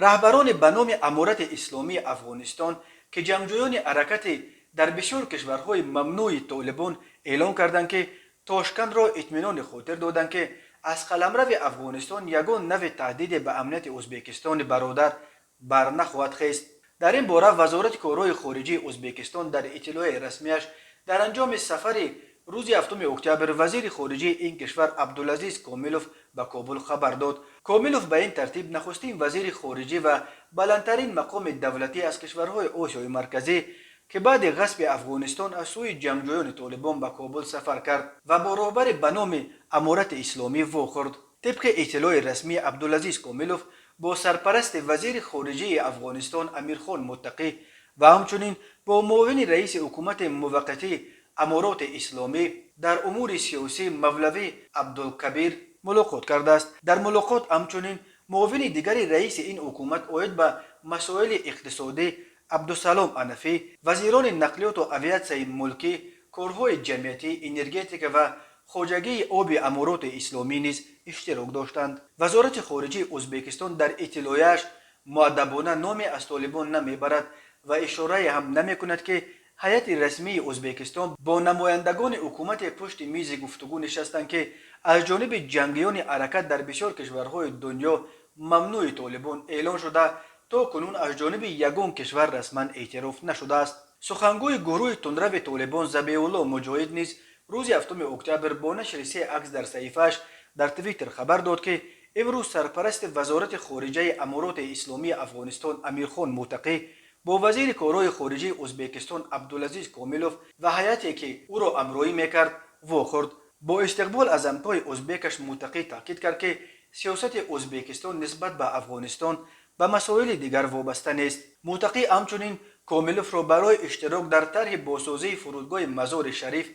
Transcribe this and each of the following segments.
رهبران به نام امارت اسلامی افغانستان که جنگجویان حرکت در بسیار کشورهای ممنوع طالبان اعلام کردند که تاشکند را اطمینان خاطر دادند که از قلمرو افغانستان یگان نوع تهدید به امنیت ازبکستان برادر بر نخواهد خیست. در این باره وزارت کارهای خارجه ازبکستان در اطلاع رسمیش در انجام سفر روز هفتم اکتبر وزیر خارجه این کشور عبدالعزیز کاملوف به کابل خبر داد. کاملوف به این ترتیب نخستین وزیر خارجه و بلندترین مقام دولتی از کشورهای آسیای مرکزی که بعد غصب افغانستان از سوی جنگجویان طالبان به کابل سفر کرد و با رهبر به نام امارت اسلامی واخورد. طبق اطلاع رسمی عبدالعزیز کاملوف با سرپرست وزیر خارجه افغانستان امیرخان متقی و همچنین با معاون رئیس حکومت موقتی امارات اسلامی در امور سیاسی مولوی عبدالکبیر ملاقات کرده است. در ملاقات همچنین معاون دیگری رئیس این حکومت آید به مسائل اقتصادی عبدالسلام حنفی، وزیران نقلیات و اویاسیون ملکی، کارهای جمعیتی، انرژتیک و خواجگی آب امارات اسلامی نیز اشتراک داشتند. وزارت خارجه ازبکستان در اطلاعیش مؤدبانه نامی از طالبان نمیبرد و اشاره هم نمیکند که هیئت رسمی ازبکستان با نمایندگان حکومت پشت میز گفتگو نشستند که از جانب جنگیان حرکت در بسیار کشورهای دنیا ممنوع طالبان اعلان شده تا کنون از جانب یگان کشور رسما اعتراف نشده است. سخنگوی گروه تندرو طالبان ذبیح الله مجاهد نیز روز هفتم اکتبر با نشر 3 عکس در صحیفه‌اش در توییتر خبر داد که امروز سرپرست وزارت خارجه امارات اسلامی افغانستان امیرخان متقی با وزیر کارهای خارجه ازبکستان عبدالعزیز کاملوف و هیئتی که او را همراهی میکرد واخورد. با استقبال از همتای ازبکش متقی تاکید کرد که سیاست ازبکستان نسبت به افغانستان به مسائل دیگر وابسته نیست. متقی همچنین کاملوف را برای اشتراک در طرح بازسازی فرودگاه مزار شریف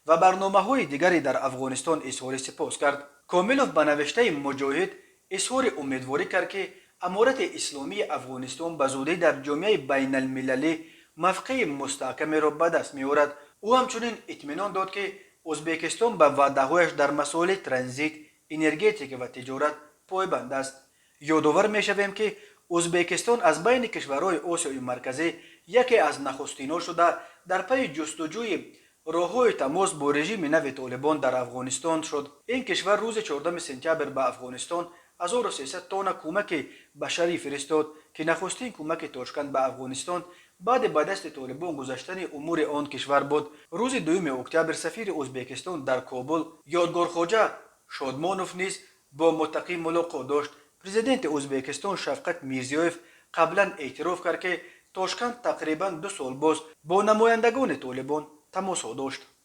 و برنامه‌های دیگری در افغانستان اظهار سپاس کرد. کاملوف به نوشته مجاهد اظهار امیدواری کرد که امارت اسلامی افغانستان به زودی در جامعه بین المللی موقع مستحکمی را به دست می‌آورد. او همچنین اطمینان داد که ازبکستان به وعده‌هایش در مسائل ترانزیت، انرژتیک و تجارت پایبند است. یادآور می‌شویم که ازبکستان از بین کشورهای آسیای مرکزی یکی از نخستین‌ها شده در پی جستجوی راه‌های تماس با رژیم نو طالبان در افغانستان شد. این کشور روز 14 سپتامبر به افغانستان 1300 تن کمک بشری فرستاد که نخستین کمک تاشکند به افغانستان بعد به دست طالبان گذاشتن امور آن کشور بود. روز 2 اکتبر سفیر ازبکستان در کابل یادگار خواجه شادمانوف نیز با متقی ملاقات داشت. پرزیدنت ازبکستان شفقت میرزیوف قبلا اعتراف کرد که تاشکند تقریبا 2 سال باز با نمایندگان طالبان تماس داشت.